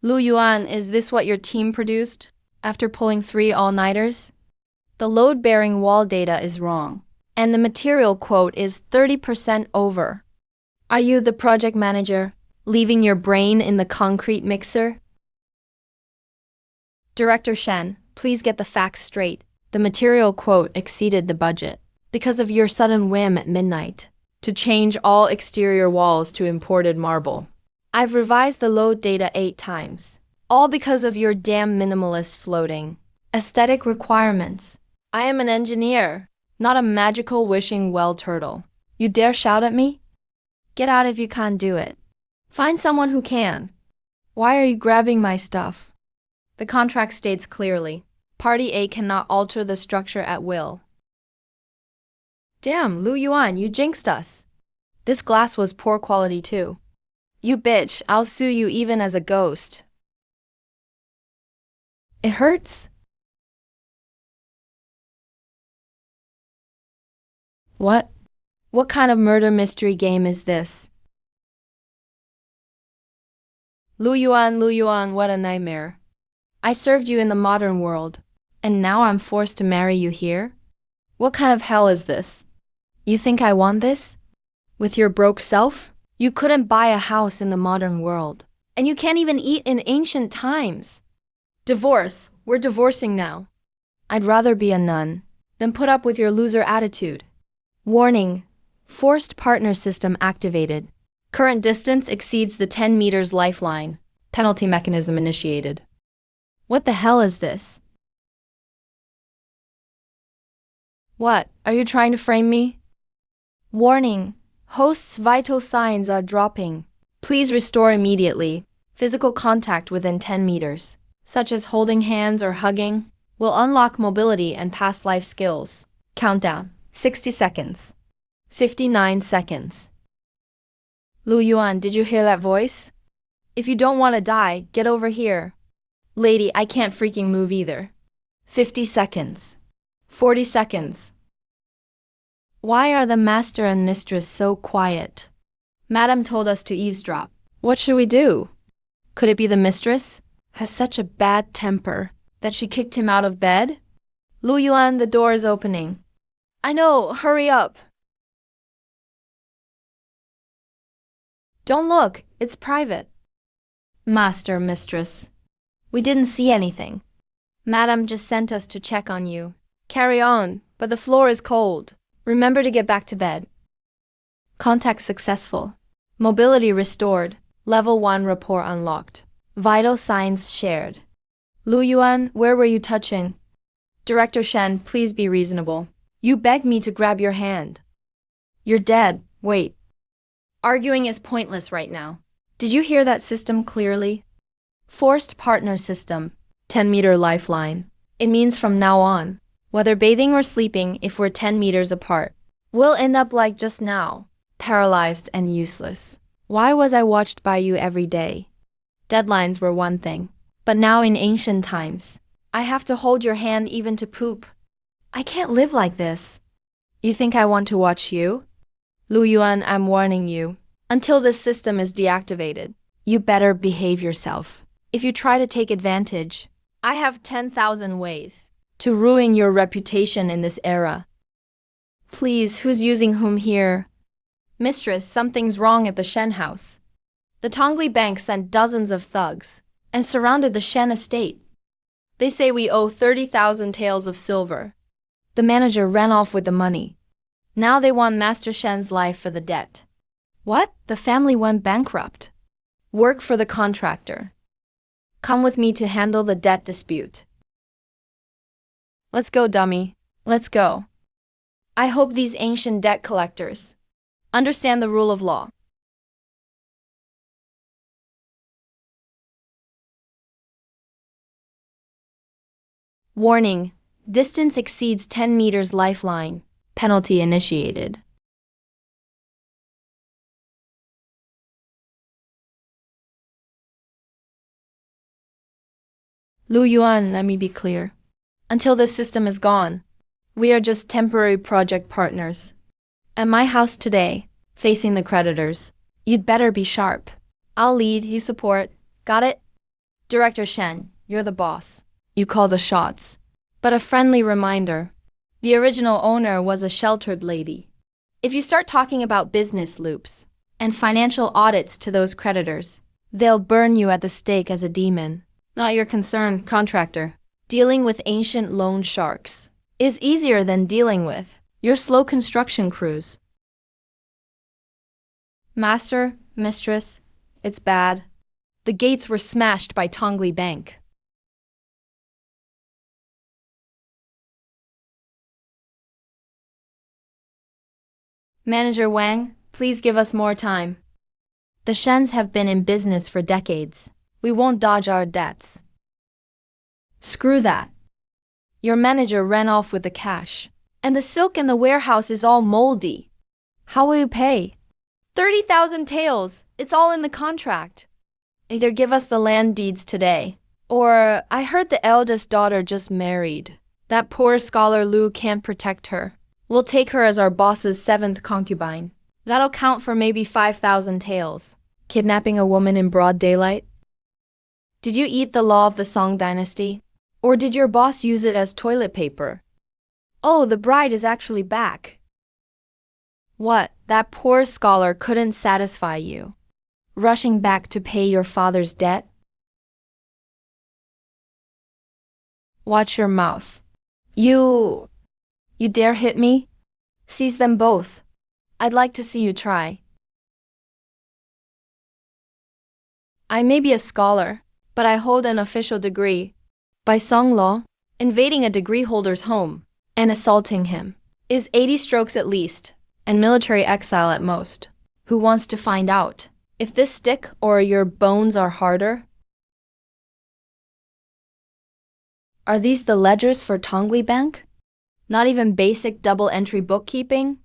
Lu Yuan, is this what your team produced after pulling 3 all-nighters? The load-bearing wall data is wrong, and the material quote is 30% over. Are you the project manager, leaving your brain in the concrete mixer? Director Shen, please get the facts straight. The material quote exceeded the budget because of your sudden whim at midnight to change all exterior walls to imported marble. I've revised the load data 8 times, all because of your damn minimalist floating aesthetic requirements. I am an engineer, not a magical wishing well turtle. You dare shout at me? Get out if you can't do it. Find someone who can. Why are you grabbing my stuff? The contract states clearly, Party A cannot alter the structure at will. Damn, Lu Yuan, you jinxed us. This glass was poor quality too. You bitch, I'll sue you even as a ghost. It hurts? What? What kind of murder mystery game is this? Lu Yuan, what a nightmare. I served you in the modern world, and now I'm forced to marry you here? What kind of hell is this? You think I want this? With your broke self? You couldn't buy a house in the modern world, and you can't even eat in ancient times. Divorce. We're divorcing now. I'd rather be a nun than put up with your loser attitude. Warning. Forced partner system activated. Current distance exceeds the 10 meters lifeline. Penalty mechanism initiated. What the hell is this? What? Are you trying to frame me? Warning. Host's vital signs are dropping. Please restore immediately. Physical contact within 10 meters, such as holding hands or hugging, will unlock mobility and past life skills. Countdown. 60 seconds. 59 seconds. Lu Yuan, did you hear that voice? If you don't want to die, get over here. Lady, I can't freaking move either. 50 seconds. 40 seconds. Why are the master and mistress so quiet? Madam told us to eavesdrop. What should we do? Could it be the mistress has such a bad temper that she kicked him out of bed? Lu Yuan, the door is opening. I know, hurry up. Don't look, it's private. Master, mistress. We didn't see anything. Madam just sent us to check on you. Carry on, but the floor is cold. Remember to get back to bed. Contact successful. Mobility restored. Level 1 rapport unlocked. Vital signs shared. Lu Yuan, where were you touching? Director Shen, please be reasonable. You begged me to grab your hand. You're dead. Wait. Arguing is pointless right now. Did you hear that system clearly? Forced partner system. 10-meter lifeline. It means from now on, whether bathing or sleeping, if we're 10 meters apart, we'll end up like just now, paralyzed and useless. Why was I watched by you every day? Deadlines were one thing, but now in ancient times, I have to hold your hand even to poop. I can't live like this. You think I want to watch you? Lu Yuan, I'm warning you. Until this system is deactivated, you better behave yourself. If you try to take advantage, I have 10,000 ways to ruin your reputation in this era. Please, who's using whom here? Mistress, something's wrong at the Shen house. The Tongli Bank sent dozens of thugs and surrounded the Shen estate. They say we owe 30,000 taels of silver. The manager ran off with the money. Now they want Master Shen's life for the debt. What? The family went bankrupt. Work for the contractor. Come with me to handle the debt dispute. Let's go, dummy. Let's go. I hope these ancient debt collectors understand the rule of law. Warning. Distance exceeds 10 meters lifeline. Penalty initiated. Lu Yuan, let me be clear. Until this system is gone, we are just temporary project partners. At my house today, facing the creditors, you'd better be sharp. I'll lead, you support. Got it? Director Shen, you're the boss. You call the shots. But a friendly reminder. The original owner was a sheltered lady. If you start talking about business loops and financial audits to those creditors, they'll burn you at the stake as a demon. Not your concern, contractor. Dealing with ancient loan sharks is easier than dealing with your slow construction crews. Master, mistress, it's bad. The gates were smashed by Tongli Bank. Manager Wang, please give us more time. The Shens have been in business for decades. We won't dodge our debts. Screw that. Your manager ran off with the cash. And the silk in the warehouse is all moldy. How will you pay? 30,000 taels. It's all in the contract. Either give us the land deeds today, or I heard the eldest daughter just married. That poor scholar Lu can't protect her. We'll take her as our boss's 7th concubine. That'll count for maybe 5,000 taels. Kidnapping a woman in broad daylight? Did you eat the law of the Song dynasty? Or did your boss use it as toilet paper? Oh, the bride is actually back. What, that poor scholar couldn't satisfy you? Rushing back to pay your father's debt? Watch your mouth. You dare hit me? Seize them both. I'd like to see you try. I may be a scholar, but I hold an official degree. By Song law, invading a degree holder's home and assaulting him is 80 strokes at least, and military exile at most. Who wants to find out if this stick or your bones are harder? Are these the ledgers for Tongli Bank? Not even basic double-entry bookkeeping?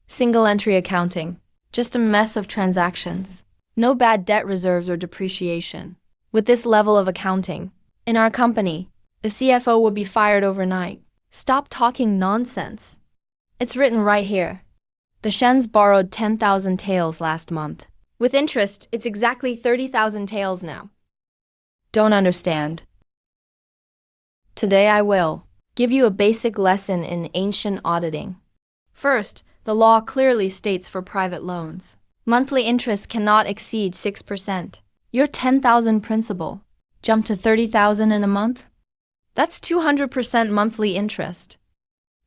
Single-entry accounting. Just a mess of transactions. No bad debt reserves or depreciation. With this level of accounting, in our company, the CFO would be fired overnight. Stop talking nonsense. It's written right here. The Shens borrowed 10,000 taels last month. With interest, it's exactly 30,000 taels now. Don't understand. Today I will give you a basic lesson in ancient auditing. First, the law clearly states for private loans, monthly interest cannot exceed 6%. Your 10,000 principal jump to 30,000 in a month? That's 200% monthly interest.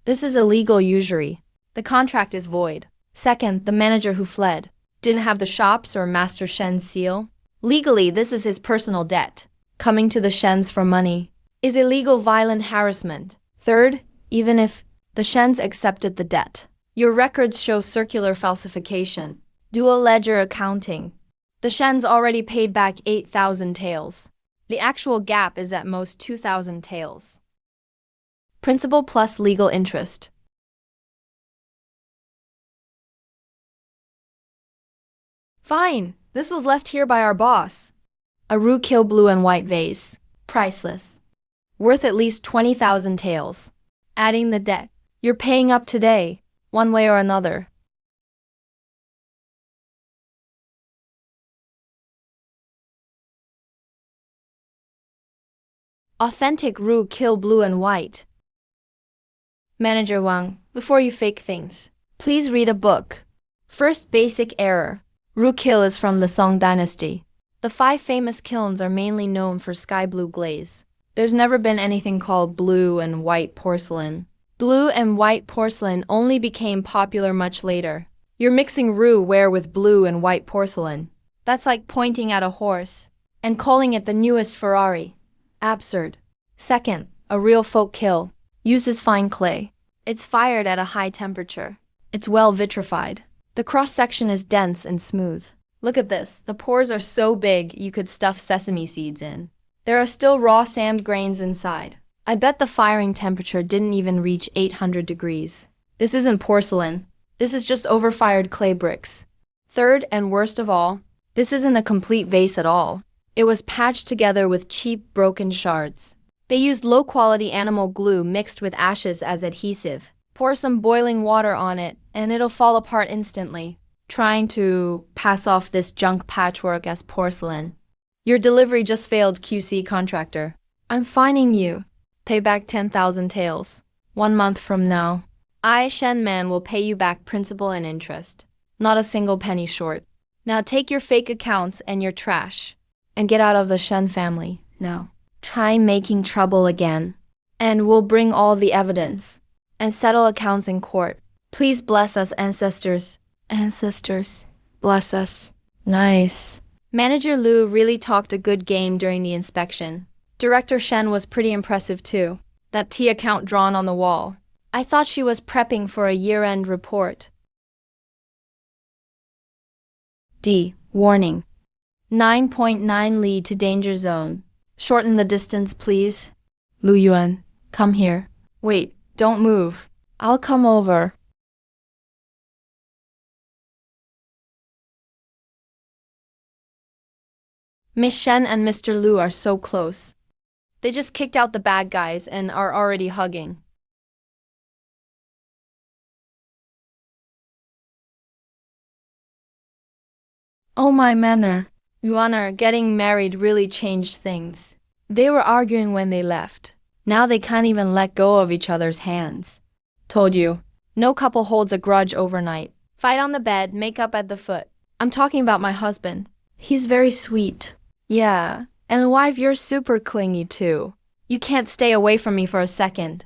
This is illegal usury. The contract is void. Second, the manager who fled didn't have the shop's or Master Shen's seal. Legally, this is his personal debt. Coming to the Shens for money is illegal violent harassment. Third, even if the Shens accepted the debt, your records show circular falsification, dual ledger accounting. The Shens already paid back 8,000 taels. The actual gap is at most 2,000 taels. Principal plus legal interest. Fine, this was left here by our boss. A rookil blue and white vase. Priceless. Worth at least 20,000 taels. Adding the debt. You're paying up today, one way or another. Authentic rookil blue and white. Manager Wang, before you fake things, please read a book. First basic error. Rookil is from the Song dynasty. The 5 famous kilns are mainly known for sky blue glaze. There's never been anything called blue and white porcelain. Blue and white porcelain only became popular much later. You're mixing roux-ware with blue and white porcelain. That's like pointing at a horse and calling it the newest Ferrari. Absurd. Second, a real folk kiln uses fine clay. It's fired at a high temperature. It's well vitrified. The cross-section is dense and smooth. Look at this. The pores are so big you could stuff sesame seeds in. There are still raw sand grains inside. I bet the firing temperature didn't even reach 800 degrees. This isn't porcelain. This is just overfired clay bricks. Third, and worst of all, this isn't a complete vase at all. It was patched together with cheap, broken shards. They used low-quality animal glue mixed with ashes as adhesive. Pour some boiling water on it, and it'll fall apart instantly. Trying to pass off this junk patchwork as porcelain. Your delivery just failed, QC contractor. I'm fining you. Pay back 10,000 taels. 1 month from now. I, Shen Man, will pay you back principal and interest. Not a single penny short. Now take your fake accounts and your trash. And get out of the Shen family, now. Try making trouble again. And we'll bring all the evidence. And settle accounts in court. Please bless us, ancestors. Ancestors, bless us. Nice. Manager Lu really talked a good game during the inspection. Director Shen was pretty impressive too. That T account drawn on the wall. I thought she was prepping for a year-end report. D. Warning. 9.9 lead to danger zone. Shorten the distance, please. Lu Yuan, come here. Wait, don't move. I'll come over. Miss Shen and Mr. Lu are so close. They just kicked out the bad guys and are already hugging. Oh my manner. Yuaner, getting married really changed things. They were arguing when they left. Now they can't even let go of each other's hands. Told you. No couple holds a grudge overnight. Fight on the bed, make up at the foot. I'm talking about my husband. He's very sweet. Yeah, and wife, you're super clingy too. You can't stay away from me for a second.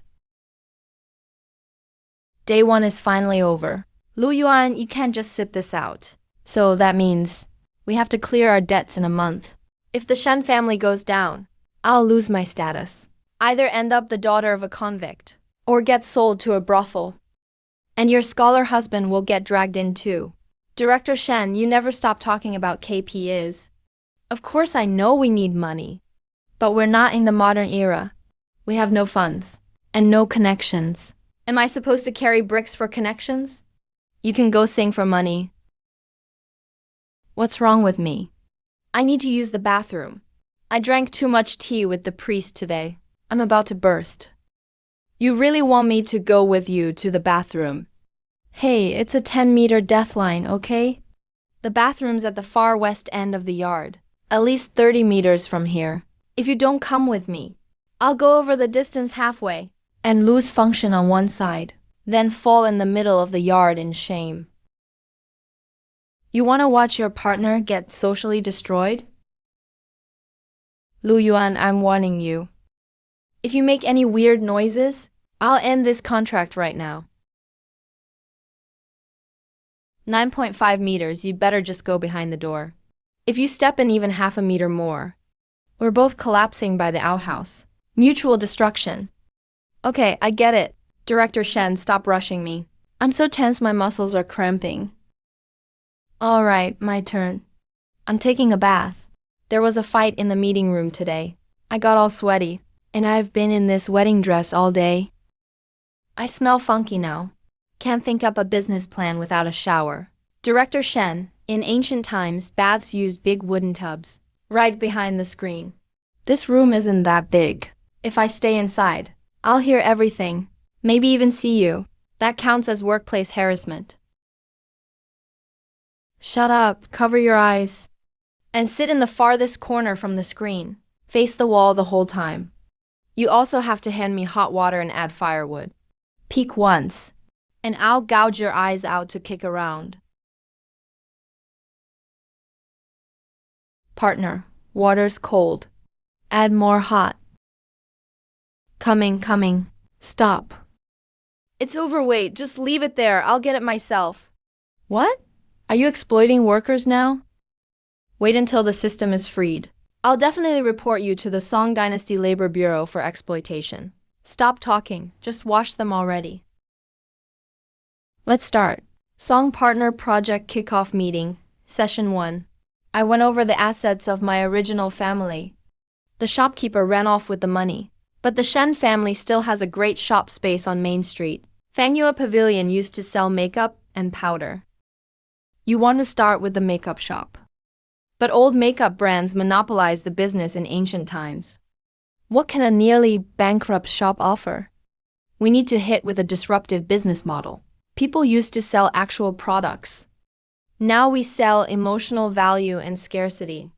Day 1 is finally over. Lu Yuan, you can't just sit this out. So that means we have to clear our debts in a month. If the Shen family goes down, I'll lose my status. Either end up the daughter of a convict, or get sold to a brothel. And your scholar husband will get dragged in too. Director Shen, you never stop talking about KP is. Of course I know we need money. But we're not in the modern era. We have no funds. And no connections. Am I supposed to carry bricks for connections? You can go sing for money. What's wrong with me? I need to use the bathroom. I drank too much tea with the priest today. I'm about to burst. You really want me to go with you to the bathroom? Hey, it's a 10-meter death line, okay? The bathroom's at the far west end of the yard. At least 30 meters from here. If you don't come with me, I'll go over the distance halfway and lose function on one side, then fall in the middle of the yard in shame. You want to watch your partner get socially destroyed? Lu Yuan, I'm warning you. If you make any weird noises, I'll end this contract right now. 9.5 meters, you'd better just go behind the door. If you step in even half a meter more, we're both collapsing by the outhouse. Mutual destruction. Okay, I get it. Director Shen, stop rushing me. I'm so tense my muscles are cramping. All right, my turn. I'm taking a bath. There was a fight in the meeting room today. I got all sweaty, and I've been in this wedding dress all day. I smell funky now. Can't think up a business plan without a shower. Director Shen, in ancient times, baths used big wooden tubs, right behind the screen. This room isn't that big. If I stay inside, I'll hear everything, maybe even see you. That counts as workplace harassment. Shut up, cover your eyes. And sit in the farthest corner from the screen. Face the wall the whole time. You also have to hand me hot water and add firewood. Peek once, and I'll gouge your eyes out to kick around. Partner, water's cold. Add more hot. Coming. Stop. It's overweight, just leave it there, I'll get it myself. What? Are you exploiting workers now? Wait until the system is freed. I'll definitely report you to the Song Dynasty Labor Bureau for exploitation. Stop talking, just wash them already. Let's start. Song Partner Project Kickoff Meeting, Session 1. I went over the assets of my original family. The shopkeeper ran off with the money. But the Shen family still has a great shop space on Main Street. Fangyue Pavilion used to sell makeup and powder. You want to start with the makeup shop. But old makeup brands monopolized the business in ancient times. What can a nearly bankrupt shop offer? We need to hit with a disruptive business model. People used to sell actual products. Now we sell emotional value and scarcity.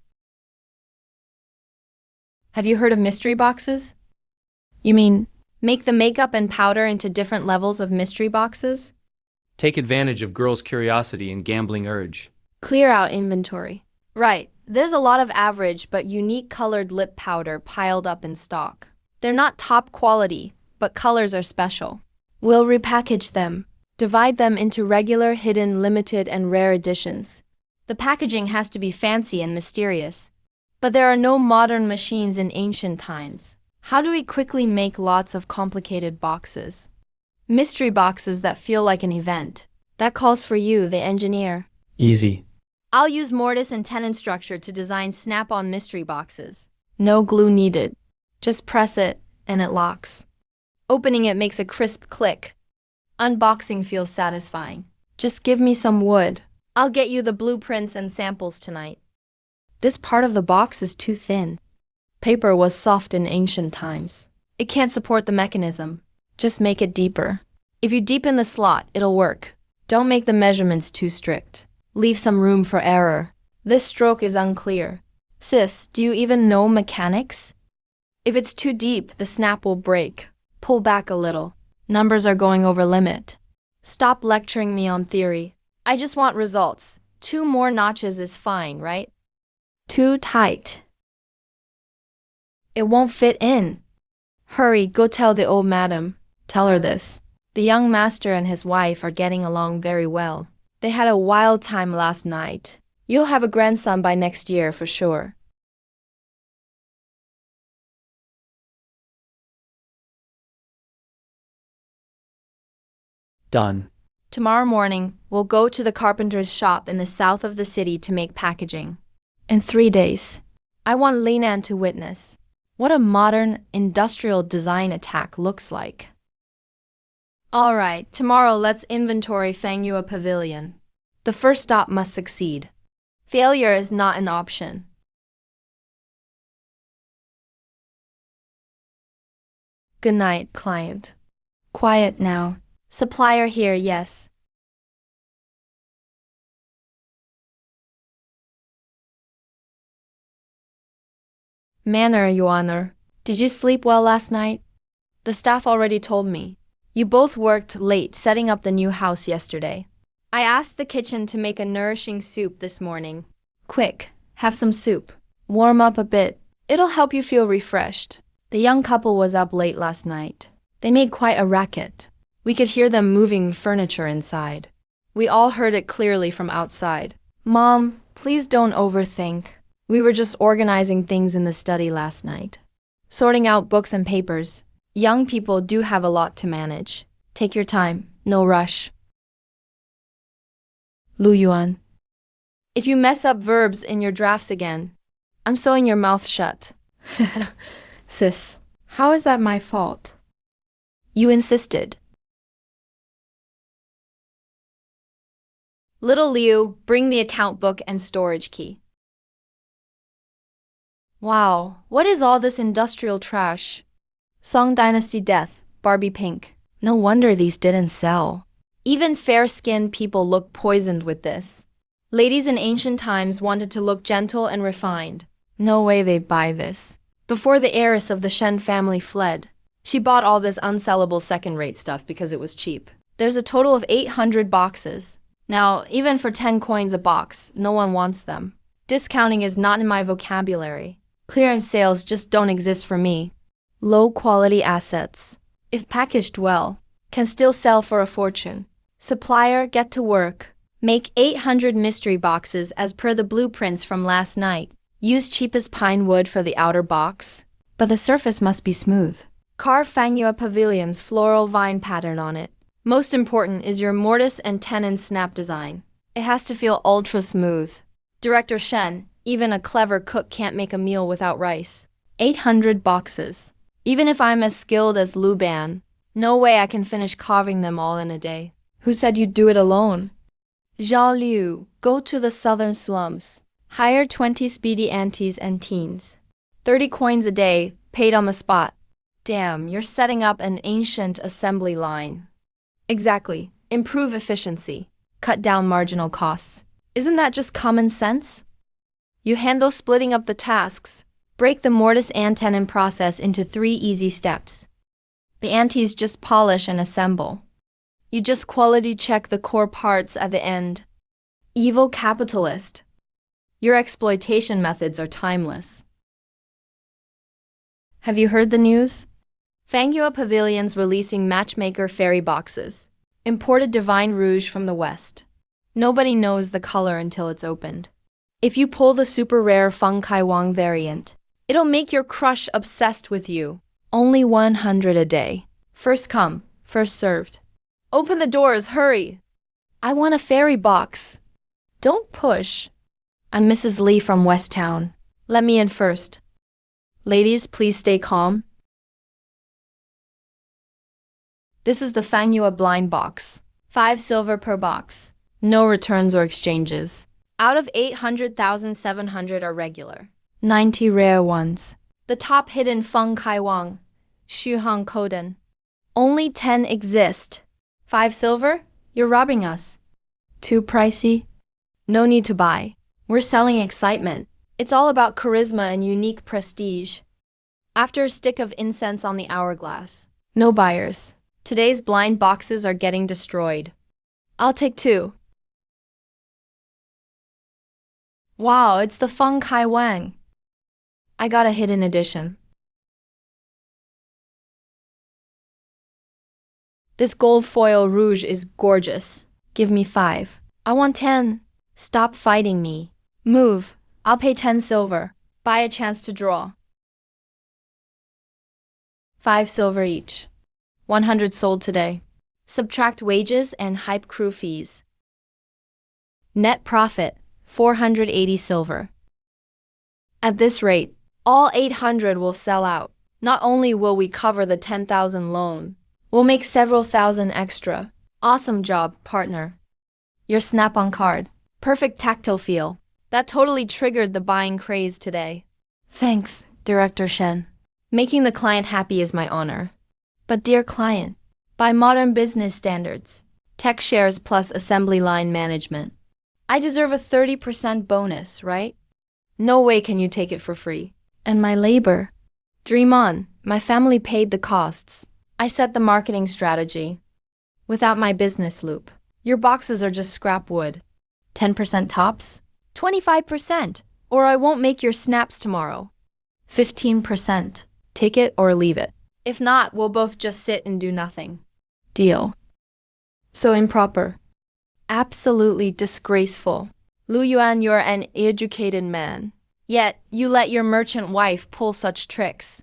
Have you heard of mystery boxes? You mean, make the makeup and powder into different levels of mystery boxes? Take advantage of girls' curiosity and gambling urge. Clear out inventory. Right, there's a lot of average but unique colored lip powder piled up in stock. They're not top quality, but colors are special. We'll repackage them, divide them into regular, hidden, limited, and rare editions. The packaging has to be fancy and mysterious. But there are no modern machines in ancient times. How do we quickly make lots of complicated boxes? Mystery boxes that feel like an event. That calls for you, the engineer. Easy. I'll use mortise and tenon structure to design snap-on mystery boxes. No glue needed. Just press it, and it locks. Opening it makes a crisp click. Unboxing feels satisfying. Just give me some wood. I'll get you the blueprints and samples tonight. This part of the box is too thin. Paper was soft in ancient times. It can't support the mechanism. Just make it deeper. If you deepen the slot, it'll work. Don't make the measurements too strict. Leave some room for error. This stroke is unclear. Sis, do you even know mechanics? If it's too deep, the snap will break. Pull back a little. Numbers are going over limit. Stop lecturing me on theory. I just want results. 2 more notches is fine, right? Too tight. It won't fit in. Hurry, go tell the old madam. Tell her this. The young master and his wife are getting along very well. They had a wild time last night. You'll have a grandson by next year for sure. Done. Tomorrow morning, we'll go to the carpenter's shop in the south of the city to make packaging. In 3 days. I want Linan to witness what a modern, industrial design attack looks like. All right, tomorrow let's inventory Fangyua Pavilion. The first stop must succeed. Failure is not an option. Good night, client. Quiet now. Supplier here, yes. Manner, Your Honor. Did you sleep well last night? The staff already told me. You both worked late setting up the new house yesterday. I asked the kitchen to make a nourishing soup this morning. Quick, have some soup. Warm up a bit. It'll help you feel refreshed. The young couple was up late last night. They made quite a racket. We could hear them moving furniture inside. We all heard it clearly from outside. Mom, please don't overthink. We were just organizing things in the study last night. Sorting out books and papers. Young people do have a lot to manage. Take your time, no rush. Lu Yuan. If you mess up verbs in your drafts again, I'm sewing your mouth shut. Sis, how is that my fault? You insisted. Little Liu, bring the account book and storage key. Wow, what is all this industrial trash? Song Dynasty Death, Barbie Pink. No wonder these didn't sell. Even fair-skinned people look poisoned with this. Ladies in ancient times wanted to look gentle and refined. No way they'd buy this. Before the heiress of the Shen family fled, she bought all this unsellable second-rate stuff because it was cheap. There's a total of 800 boxes. Now, even for 10 coins a box, no one wants them. Discounting is not in my vocabulary. Clearance sales just don't exist for me. Low-quality assets, if packaged well, can still sell for a fortune. Supplier, get to work. Make 800 mystery boxes as per the blueprints from last night. Use cheapest pine wood for the outer box, but the surface must be smooth. Carve Fangyua Pavilion's floral vine pattern on it. Most important is your mortise and tenon snap design. It has to feel ultra smooth. Director Shen, even a clever cook can't make a meal without rice. 800 boxes. Even if I'm as skilled as Lu Ban, no way I can finish carving them all in a day. Who said you'd do it alone? Zhao Liu, go to the southern slums. Hire 20 speedy aunties and teens. 30 coins a day, paid on the spot. Damn, you're setting up an ancient assembly line. Exactly. Improve efficiency. Cut down marginal costs. Isn't that just common sense? You handle splitting up the tasks. Break the mortise and tenon process into 3 easy steps. The antis just polish and assemble. You just quality check the core parts at the end. Evil capitalist. Your exploitation methods are timeless. Have you heard the news? Fanghua Pavilion's releasing Matchmaker fairy boxes. Imported Divine Rouge from the West. Nobody knows the color until it's opened. If you pull the super rare Feng Kai Wang variant, it'll make your crush obsessed with you. Only 100 a day. First come, first served. Open the doors, hurry! I want a fairy box. Don't push. I'm Mrs. Lee from West Town. Let me in first. Ladies, please stay calm. This is the Fanghua blind box. 5 silver per box. No returns or exchanges. Out of 800,700 are regular. 90 rare ones. The top hidden Feng Kai Wang, Xu Hong Koden. Only 10 exist. 5 silver? You're robbing us. Too pricey? No need to buy. We're selling excitement. It's all about charisma and unique prestige. After a stick of incense on the hourglass. No buyers. Today's blind boxes are getting destroyed. I'll take 2. Wow, it's the Feng Kai Wang. I got a hidden edition. This gold foil rouge is gorgeous. Give me 5. I want 10. Stop fighting me. Move. I'll pay 10 silver. Buy a chance to draw. 5 silver each. 100 sold today. Subtract wages and hype crew fees. Net profit, 480 silver. At this rate, all 800 will sell out. Not only will we cover the 10,000 loan, we'll make several thousand extra. Awesome job, partner. Your snap-on card. Perfect tactile feel. That totally triggered the buying craze today. Thanks, Director Shen. Making the client happy is my honor. But dear client, by modern business standards, tech shares plus assembly line management, I deserve a 30% bonus, right? No way can you take it for free. And my labor? Dream on, my family paid the costs. I set the marketing strategy. Without my business loop, your boxes are just scrap wood. 10% tops? 25%, or I won't make your snaps tomorrow. 15%, take it or leave it. If not, we'll both just sit and do nothing. Deal. So improper. Absolutely disgraceful. Lu Yuan, you're an educated man. Yet, you let your merchant wife pull such tricks.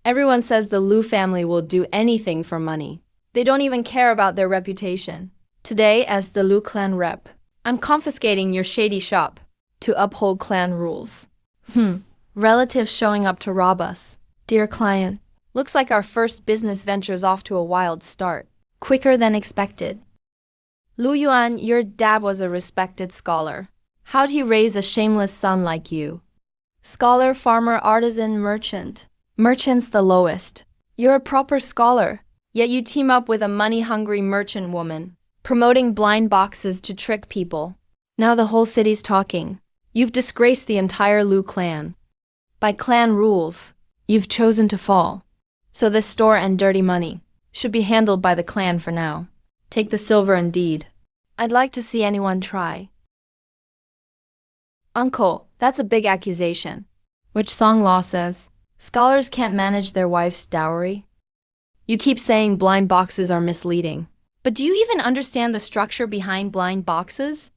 Everyone says the Lu family will do anything for money. They don't even care about their reputation. Today, as the Lu clan rep, I'm confiscating your shady shop to uphold clan rules. Relatives showing up to rob us. Dear client, looks like our first business venture's off to a wild start. Quicker than expected. Lu Yuan, your dad was a respected scholar. How'd he raise a shameless son like you? Scholar, farmer, artisan, merchant. Merchant's the lowest. You're a proper scholar, yet you team up with a money-hungry merchant woman, promoting blind boxes to trick people. Now the whole city's talking. You've disgraced the entire Lu clan. By clan rules, you've chosen to fall. So this store and dirty money should be handled by the clan for now. Take the silver and deed. I'd like to see anyone try. Uncle, that's a big accusation. Which Song law says, scholars can't manage their wife's dowry? You keep saying blind boxes are misleading. But do you even understand the structure behind blind boxes?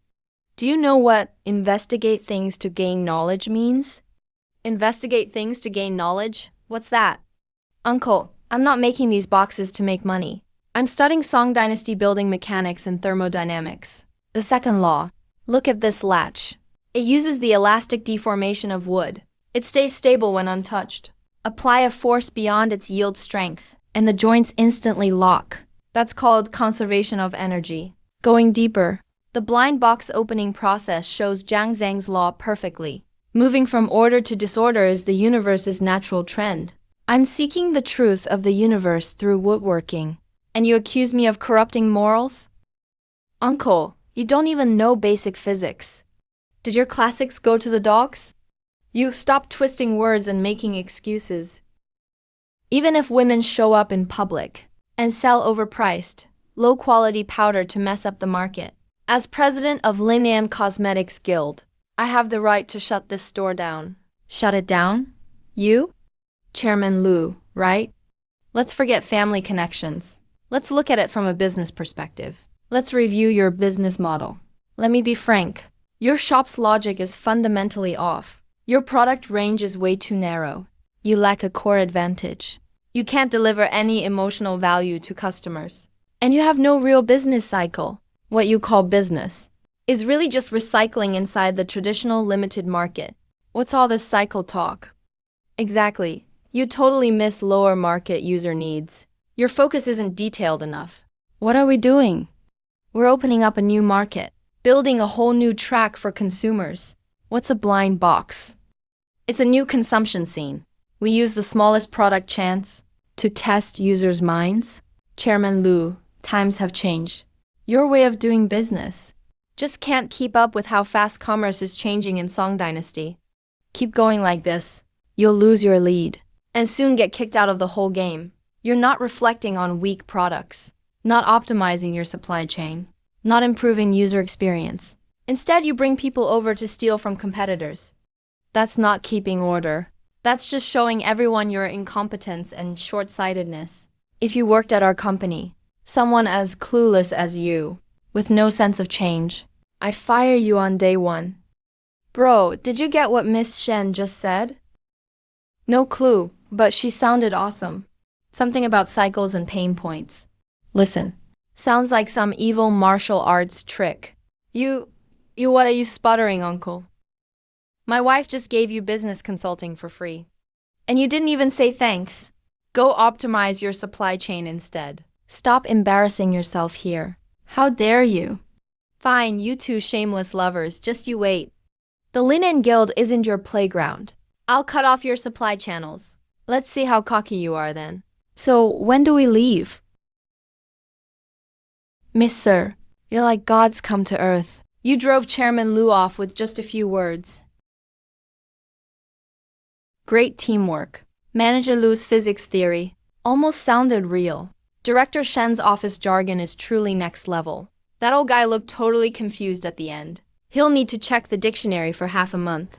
Do you know what investigate things to gain knowledge means? Investigate things to gain knowledge? What's that? Uncle, I'm not making these boxes to make money. I'm studying Song Dynasty building mechanics and thermodynamics. The second law. Look at this latch. It uses the elastic deformation of wood. It stays stable when untouched. Apply a force beyond its yield strength, and the joints instantly lock. That's called conservation of energy. Going deeper, the blind box opening process shows Zhang Zhang's law perfectly. Moving from order to disorder is the universe's natural trend. I'm seeking the truth of the universe through woodworking. And you accuse me of corrupting morals? Uncle, you don't even know basic physics. Did your classics go to the dogs? You stop twisting words and making excuses. Even if women show up in public and sell overpriced, low-quality powder to mess up the market, as president of Linnan Cosmetics Guild, I have the right to shut this store down. Shut it down? You? Chairman Liu, right? Let's forget family connections. Let's look at it from a business perspective. Let's review your business model. Let me be frank. Your shop's logic is fundamentally off. Your product range is way too narrow. You lack a core advantage. You can't deliver any emotional value to customers. And you have no real business cycle. What you call business is really just recycling inside the traditional limited market. What's all this cycle talk? Exactly. You totally miss lower market user needs. Your focus isn't detailed enough. What are we doing? We're opening up a new market, building a whole new track for consumers. What's a blind box? It's a new consumption scene. We use the smallest product chance to test users' minds. Chairman Liu, times have changed. Your way of doing business just can't keep up with how fast commerce is changing in Song Dynasty. Keep going like this. You'll lose your lead and soon get kicked out of the whole game. You're not reflecting on weak products, not optimizing your supply chain, not improving user experience. Instead, you bring people over to steal from competitors. That's not keeping order. That's just showing everyone your incompetence and short-sightedness. If you worked at our company, someone as clueless as you, with no sense of change, I'd fire you on day one. Bro, did you get what Miss Shen just said? No clue, but she sounded awesome. Something about cycles and pain points. Listen, sounds like some evil martial arts trick. What are you sputtering, uncle? My wife just gave you business consulting for free. And you didn't even say thanks. Go optimize your supply chain instead. Stop embarrassing yourself here. How dare you? Fine, you two shameless lovers, just you wait. The Linen Guild isn't your playground. I'll cut off your supply channels. Let's see how cocky you are then. So, when do we leave? Miss Sir, you're like gods come to earth. You drove Chairman Liu off with just a few words. Great teamwork. Manager Liu's physics theory almost sounded real. Director Shen's office jargon is truly next level. That old guy looked totally confused at the end. He'll need to check the dictionary for half a month,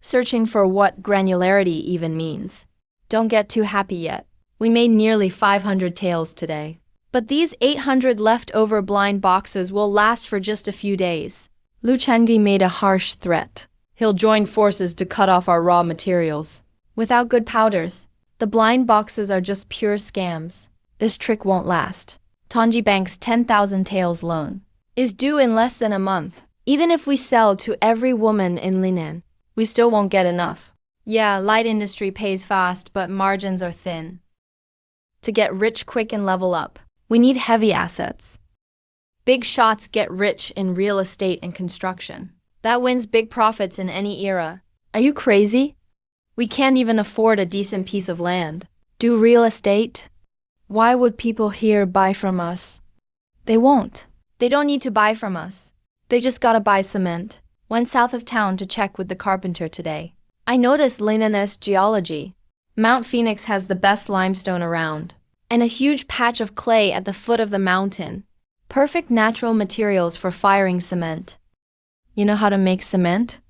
searching for what granularity even means. Don't get too happy yet. We made nearly 500 taels today. But these 800 leftover blind boxes will last for just a few days. Lu Chengyi made a harsh threat. He'll join forces to cut off our raw materials. Without good powders, the blind boxes are just pure scams. This trick won't last. Tongji Bank's 10,000 taels loan is due in less than a month. Even if we sell to every woman in Linen, we still won't get enough. Yeah, light industry pays fast, but margins are thin. To get rich quick and level up, we need heavy assets. Big shots get rich in real estate and construction. That wins big profits in any era. Are you crazy? We can't even afford a decent piece of land. Do real estate? Why would people here buy from us? They won't. They don't need to buy from us. They just gotta buy cement. Went south of town to check with the carpenter today. I noticed Linen's geology. Mount Phoenix has the best limestone around, and a huge patch of clay at the foot of the mountain. Perfect natural materials for firing cement. You know how to make cement?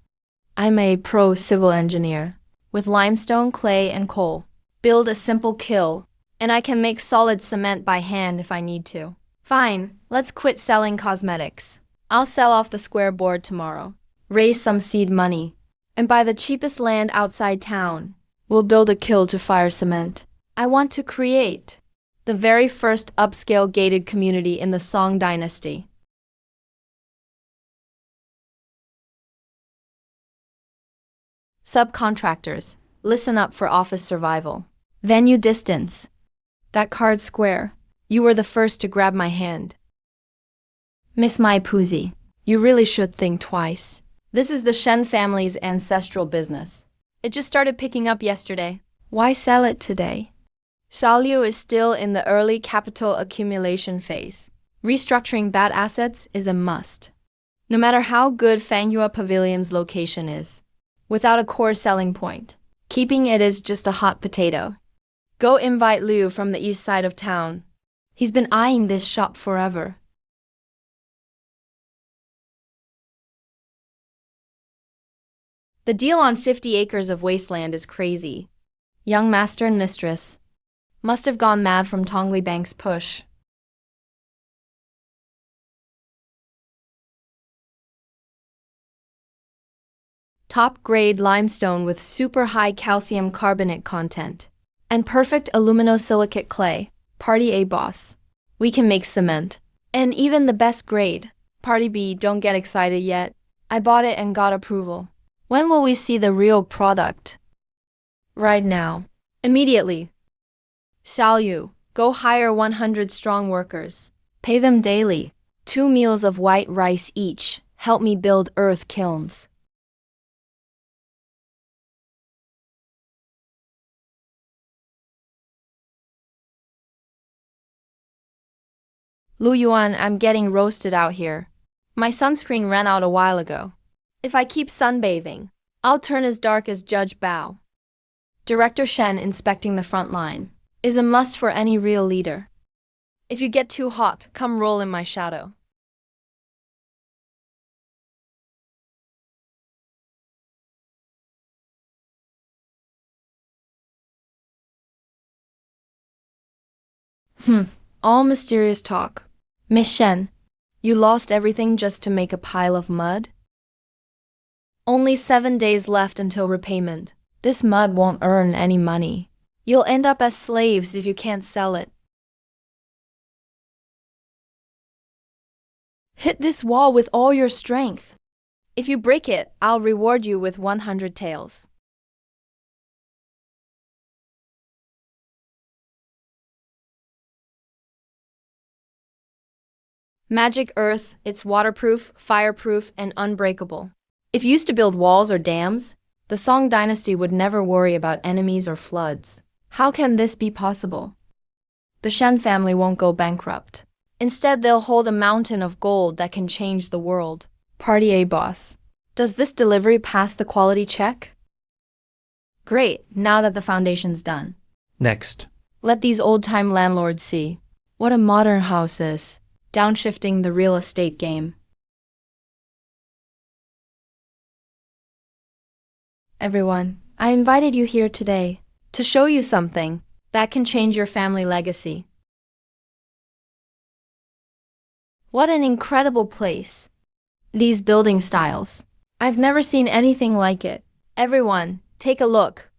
I'm a pro civil engineer. With limestone, clay, and coal. Build a simple kiln, and I can make solid cement by hand if I need to. Fine, let's quit selling cosmetics. I'll sell off the square board tomorrow. Raise some seed money, and buy the cheapest land outside town. We'll build a kiln to fire cement. I want to create the very first upscale gated community in the Song Dynasty. Subcontractors, listen up for office survival. Venue distance. That card square. You were the first to grab my hand. Miss Mai Puzi, you really should think twice. This is the Shen family's ancestral business. It just started picking up yesterday. Why sell it today? Xiaoliu is still in the early capital accumulation phase. Restructuring bad assets is a must. No matter how good Fanghua Pavilion's location is, without a core selling point. Keeping it is just a hot potato. Go invite Liu from the east side of town. He's been eyeing this shop forever. The deal on 50 acres of wasteland is crazy. Young master and mistress must have gone mad from Tongli Bank's push. Top-grade limestone with super high calcium carbonate content. And perfect aluminosilicate clay. Party A boss. We can make cement. And even the best grade. Party B, don't get excited yet. I bought it and got approval. When will we see the real product? Right now. Immediately. Xiao Yu, go hire 100 strong workers. Pay them daily. 2 meals of white rice each. Help me build earth kilns. Lu Yuan, I'm getting roasted out here. My sunscreen ran out a while ago. If I keep sunbathing, I'll turn as dark as Judge Bao. Director Shen inspecting the front line is a must for any real leader. If you get too hot, come roll in my shadow. All mysterious talk. Miss Shen, you lost everything just to make a pile of mud? Only 7 days left until repayment. This mud won't earn any money. You'll end up as slaves if you can't sell it. Hit this wall with all your strength. If you break it, I'll reward you with 100 taels. Magic earth, it's waterproof, fireproof, and unbreakable. If used to build walls or dams, the Song dynasty would never worry about enemies or floods. How can this be possible? The Shen family won't go bankrupt. Instead, they'll hold a mountain of gold that can change the world. Party A boss. Does this delivery pass the quality check? Great, now that the foundation's done. Next. Let these old-time landlords see what a modern house is. Downshifting the real estate game. Everyone, I invited you here today to show you something that can change your family legacy. What an incredible place. These building styles. I've never seen anything like it. Everyone, take a look.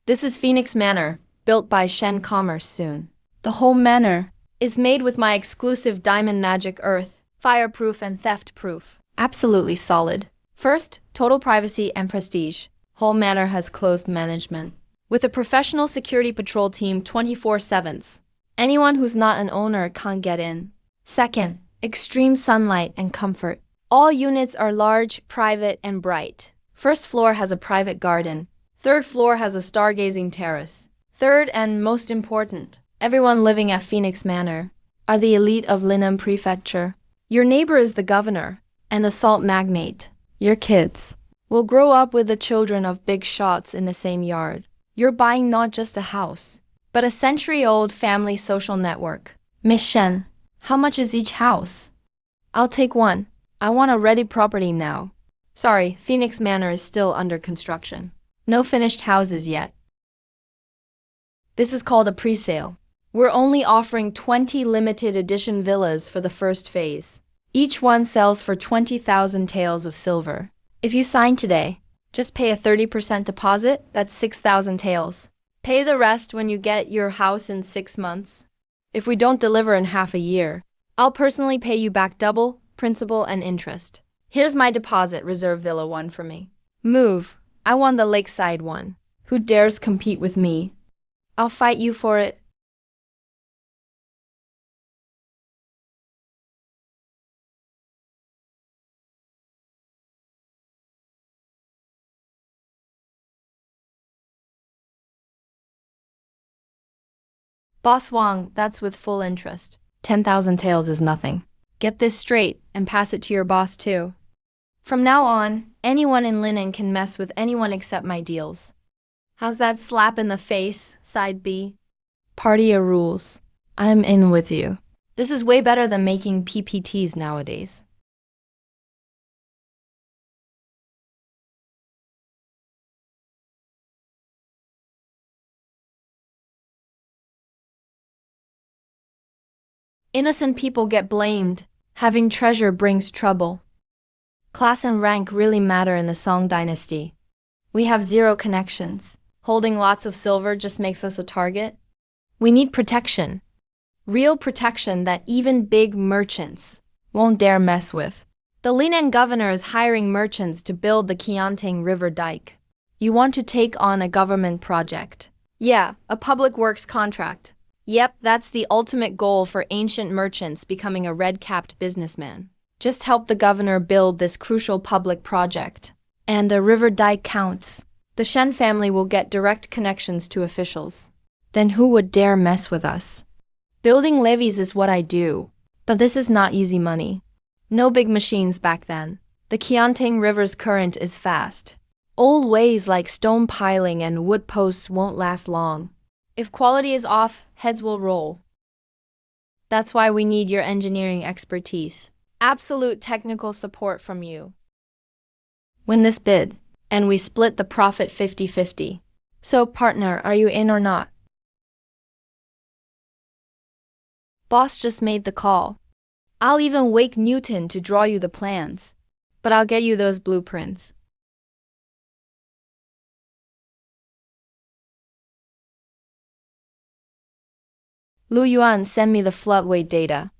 This is Phoenix Manor, built by Shen Commerce soon. The whole manor is made with my exclusive diamond magic earth, fireproof and theft-proof. Absolutely solid. First, total privacy and prestige. Whole manor has closed management, with a professional security patrol team 24/7. Anyone who's not an owner can't get in. Second, extreme sunlight and comfort. All units are large, private, and bright. First floor has a private garden. Third floor has a stargazing terrace. Third and most important, everyone living at Phoenix Manor are the elite of Linam Prefecture. Your neighbor is the governor and the salt magnate. Your kids will grow up with the children of big shots in the same yard. You're buying not just a house, but a century-old family social network. Miss Shen, how much is each house? I'll take one. I want a ready property now. Sorry, Phoenix Manor is still under construction. No finished houses yet. This is called a pre-sale. We're only offering 20 limited edition villas for the first phase. Each one sells for 20,000 taels of silver. If you sign today, just pay a 30% deposit, that's 6,000 taels. Pay the rest when you get your house in 6 months. If we don't deliver in half a year, I'll personally pay you back double, principal and interest. Here's my deposit, reserve Villa 1 for me. Move, I want the lakeside one. Who dares compete with me? I'll fight you for it. Boss Wang, that's with full interest. 10,000 taels is nothing. Get this straight and pass it to your boss too. From now on, anyone in Linen can mess with anyone except my deals. How's that slap in the face, side B? Party or rules. I'm in with you. This is way better than making PPTs nowadays. Innocent people get blamed. Having treasure brings trouble. Class and rank really matter in the Song dynasty. We have zero connections. Holding lots of silver just makes us a target. We need protection. Real protection that even big merchants won't dare mess with. The Linen governor is hiring merchants to build the Qiantang River dike. You want to take on a government project. Yeah, a public works contract. Yep, that's the ultimate goal for ancient merchants becoming a red-capped businessman. Just help the governor build this crucial public project. And a river dike counts. The Shen family will get direct connections to officials. Then who would dare mess with us? Building levees is what I do. But this is not easy money. No big machines back then. The Qiantang River's current is fast. Old ways like stone piling and wood posts won't last long. If quality is off, heads will roll. That's why we need your engineering expertise. Absolute technical support from you. Win this bid, and we split the profit 50-50. So, partner, are you in or not? Boss just made the call. I'll even wake Newton to draw you the plans. But I'll get you those blueprints. Lu Yuan send me the floodway data.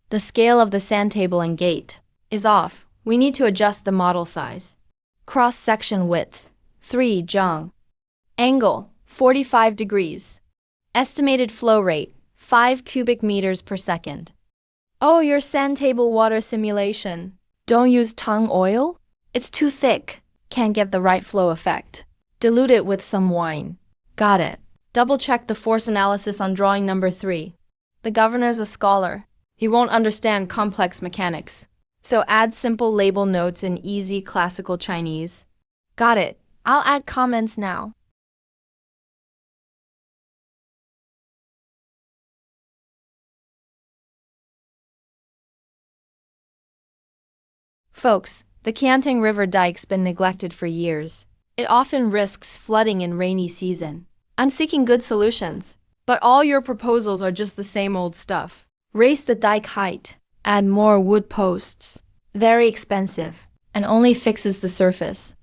The scale of the sand table and gate is off. We need to adjust the model size. Cross-section width, 3 zhang. Angle, 45 degrees. Estimated flow rate, 5 cubic meters per second. Oh, your sand table water simulation. Don't use tung oil? It's too thick. Can't get the right flow effect. Dilute it with some wine. Got it. Double-check the force analysis on drawing number 3. The governor's a scholar. He won't understand complex mechanics. So add simple label notes in easy classical Chinese. Got it. I'll add comments now. Folks, the Qiantang River dike's been neglected for years. It often risks flooding in rainy season. I'm seeking good solutions, but all your proposals are just the same old stuff. Raise the dike height, add more wood posts. Very expensive, and only fixes the surface.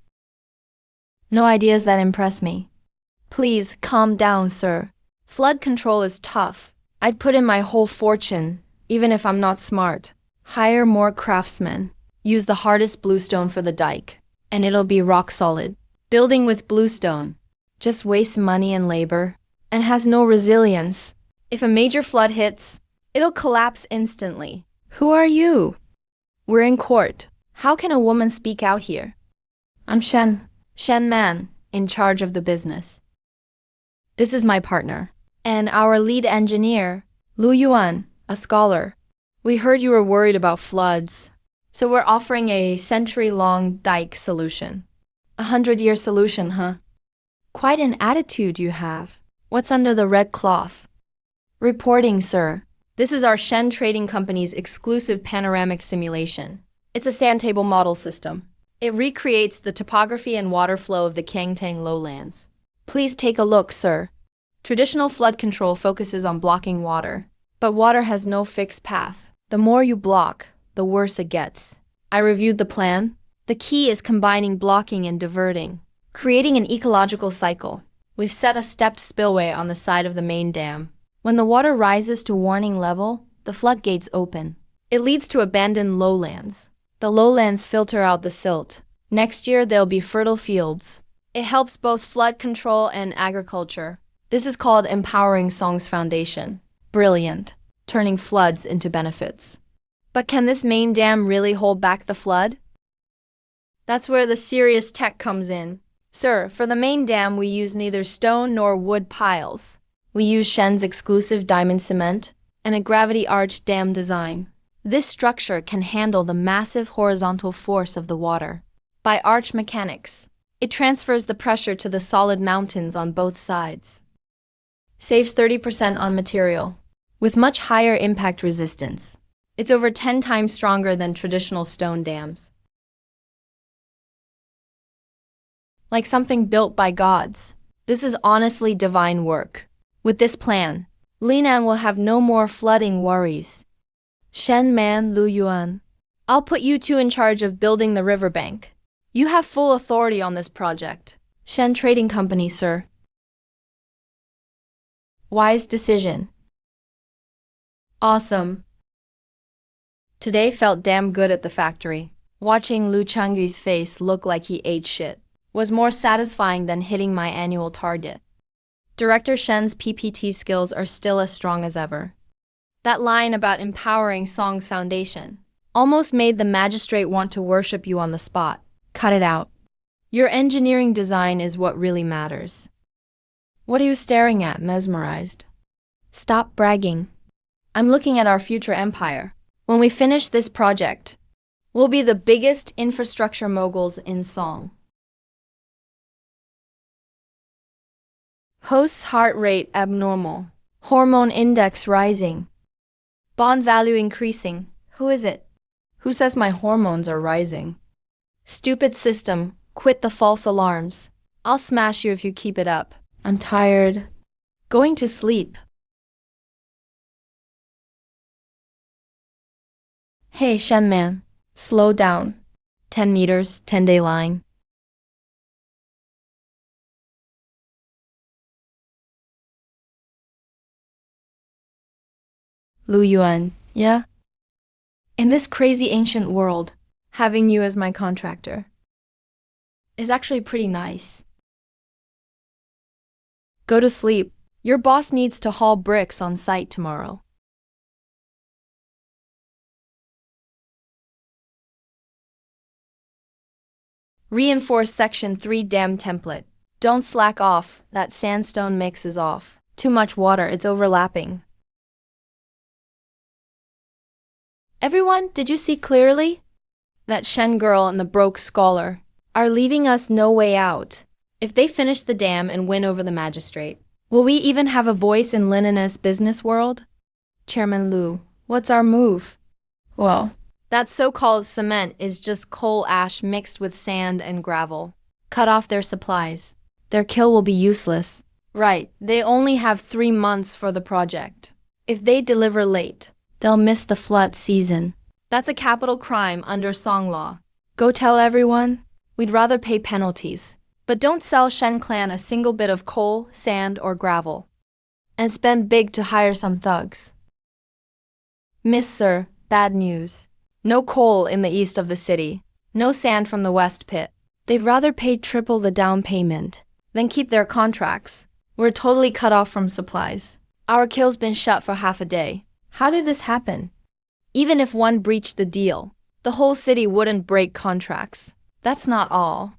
No ideas that impress me. Please calm down, sir. Flood control is tough. I'd put in my whole fortune, even if I'm not smart. Hire more craftsmen. Use the hardest bluestone for the dike, and it'll be rock solid. Building with bluestone just wastes money and labor, and has no resilience. If a major flood hits, it'll collapse instantly. Who are you? We're in court. How can a woman speak out here? I'm Shen Man, in charge of the business. This is my partner, and our lead engineer, Lu Yuan, a scholar. We heard you were worried about floods, so we're offering a century-long dike solution. 100-year solution, huh? Quite an attitude you have. What's under the red cloth? Reporting, sir. This is our Shen Trading Company's exclusive panoramic simulation. It's a sand table model system. It recreates the topography and water flow of the Qiantang lowlands. Please take a look, sir. Traditional flood control focuses on blocking water, but water has no fixed path. The more you block, the worse it gets. I reviewed the plan. The key is combining blocking and diverting, creating an ecological cycle. We've set a stepped spillway on the side of the main dam. When the water rises to warning level, the floodgates open. It leads to abandoned lowlands. The lowlands filter out the silt. Next year, there'll be fertile fields. It helps both flood control and agriculture. This is called empowering Song's foundation. Brilliant. Turning floods into benefits. But can this main dam really hold back the flood? That's where the serious tech comes in. Sir, for the main dam, we use neither stone nor wood piles. We use Shen's exclusive diamond cement and a gravity arch dam design. This structure can handle the massive horizontal force of the water. By arch mechanics, it transfers the pressure to the solid mountains on both sides. Saves 30% on material, with much higher impact resistance. It's over 10 times stronger than traditional stone dams. Like something built by gods. This is honestly divine work. With this plan, Linan will have no more flooding worries. Shen Man Lu Yuan. I'll put you two in charge of building the riverbank. You have full authority on this project. Shen Trading Company, sir. Wise decision. Awesome. Today felt damn good at the factory. Watching Lu Changyi's face look like he ate shit was more satisfying than hitting my annual target. Director Shen's PPT skills are still as strong as ever. That line about empowering Song's foundation almost made the magistrate want to worship you on the spot. Cut it out. Your engineering design is what really matters. What are you staring at, mesmerized? Stop bragging. I'm looking at our future empire. When we finish this project, we'll be the biggest infrastructure moguls in Song. Host's heart rate abnormal. Hormone index rising. Bond value increasing. Who is it? Who says my hormones are rising? Stupid system, quit the false alarms. I'll smash you if you keep it up. I'm tired. Going to sleep. Hey, Shen Man, slow down. 10 meters, 10-day line. Lu Yuan, yeah? In this crazy ancient world, having you as my contractor is actually pretty nice. Go to sleep. Your boss needs to haul bricks on site tomorrow. Reinforce Section 3 dam template. Don't slack off, that sandstone mix is off. Too much water, it's overlapping. Everyone, did you see clearly? That Shen girl and the broke scholar are leaving us no way out. If they finish the dam and win over the magistrate, will we even have a voice in Linina's business world? Chairman Lu, what's our move? Well, that so-called cement is just coal ash mixed with sand and gravel. Cut off their supplies. Their kill will be useless. Right, they only have 3 months for the project. If they deliver late, they'll miss the flood season. That's a capital crime under Song law. Go tell everyone. We'd rather pay penalties. But don't sell Shen Clan a single bit of coal, sand, or gravel. And spend big to hire some thugs. Miss Sir, bad news. No coal in the east of the city. No sand from the west pit. They'd rather pay triple the down payment than keep their contracts. We're totally cut off from supplies. Our kill's been shut for half a day. How did this happen? Even if one breached the deal, the whole city wouldn't break contracts. That's not all.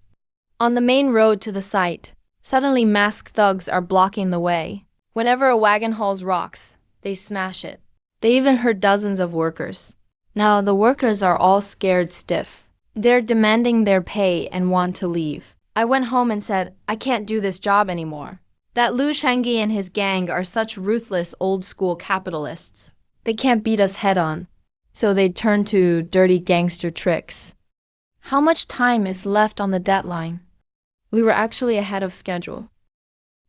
On the main road to the site, suddenly masked thugs are blocking the way. Whenever a wagon hauls rocks, they smash it. They even hurt dozens of workers. Now the workers are all scared stiff. They're demanding their pay and want to leave. I went home and said, I can't do this job anymore. That Lu Shangyi and his gang are such ruthless old-school capitalists. They can't beat us head-on, so they turn to dirty gangster tricks. How much time is left on the deadline? We were actually ahead of schedule.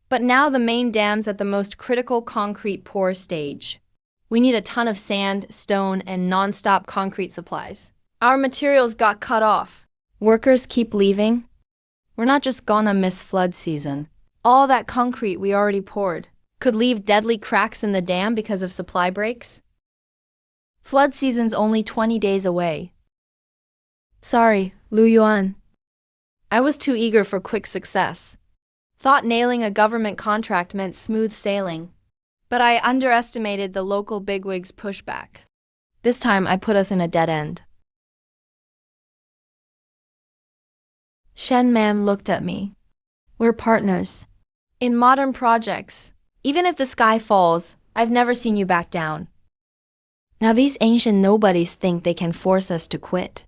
But now the main dam's at the most critical concrete pour stage. We need a ton of sand, stone, and non-stop concrete supplies. Our materials got cut off. Workers keep leaving. We're not just gonna miss flood season. All that concrete we already poured could leave deadly cracks in the dam because of supply breaks. Flood season's only 20 days away. Sorry, Lu Yuan. I was too eager for quick success. Thought nailing a government contract meant smooth sailing. But I underestimated the local bigwigs' pushback. This time I put us in a dead end. Shen Man looked at me. We're partners. In modern projects, even if the sky falls, I've never seen you back down. Now these ancient nobodies think they can force us to quit.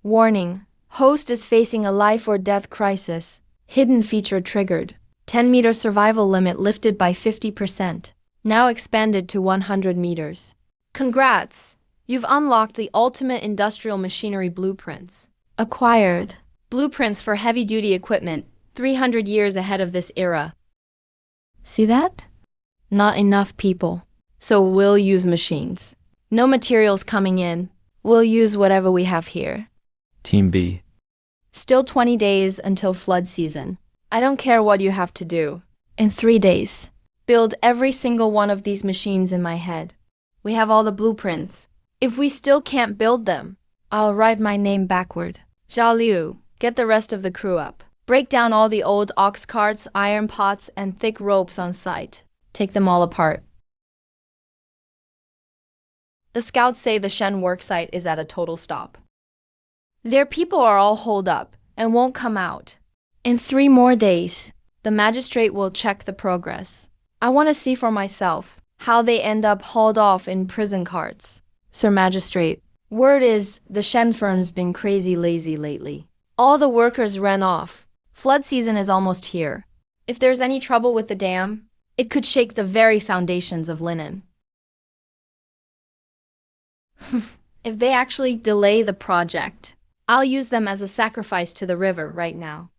Warning. Host is facing a life or death crisis. Hidden feature triggered. 10-meter survival limit lifted by 50%. Now expanded to 100 meters. Congrats! You've unlocked the ultimate industrial machinery blueprints. Acquired. Blueprints for heavy-duty equipment, 300 years ahead of this era. See that? Not enough people. So we'll use machines. No materials coming in. We'll use whatever we have here. Team B. Still 20 days until flood season. I don't care what you have to do. In 3 days, build every single one of these machines in my head. We have all the blueprints. If we still can't build them, I'll write my name backward. Zhao Liu, get the rest of the crew up. Break down all the old ox carts, iron pots, and thick ropes on site. Take them all apart. The scouts say the Shen worksite is at a total stop. Their people are all holed up and won't come out. In 3 more days, the magistrate will check the progress. I want to see for myself how they end up hauled off in prison carts. Sir Magistrate, word is the Shen firm's been crazy lazy lately. All the workers ran off. Flood season is almost here. If there's any trouble with the dam, it could shake the very foundations of linen. If they actually delay the project, I'll use them as a sacrifice to the river right now.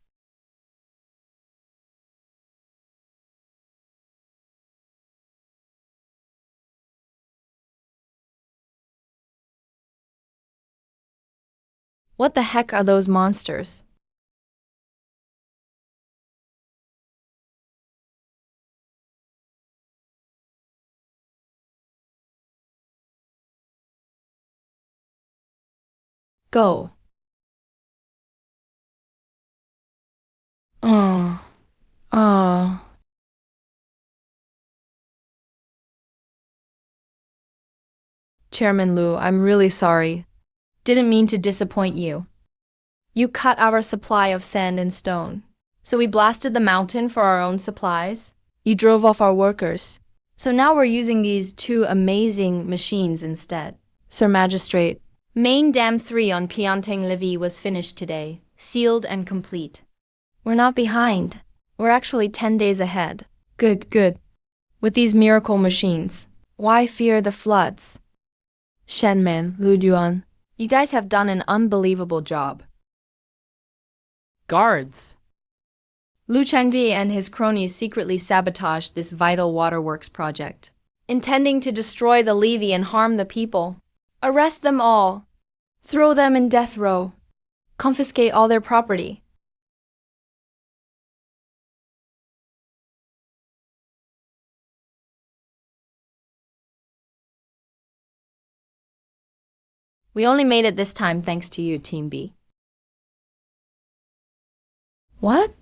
What the heck are those monsters? Go. Oh. Oh. Chairman Liu, I'm really sorry. Didn't mean to disappoint you. You cut our supply of sand and stone. So we blasted the mountain for our own supplies. You drove off our workers. So now we're using these 2 amazing machines instead. Sir Magistrate, Main Dam 3 on Pianteng Levy was finished today, sealed and complete. We're not behind. We're actually 10 days ahead. Good, good. With these miracle machines, why fear the floods? Shenman, Lu Duan, you guys have done an unbelievable job. Guards! Lu Chengvi and his cronies secretly sabotaged this vital waterworks project, intending to destroy the levee and harm the people. Arrest them all. Throw them in death row. Confiscate all their property. We only made it this time thanks to you, Team B. What?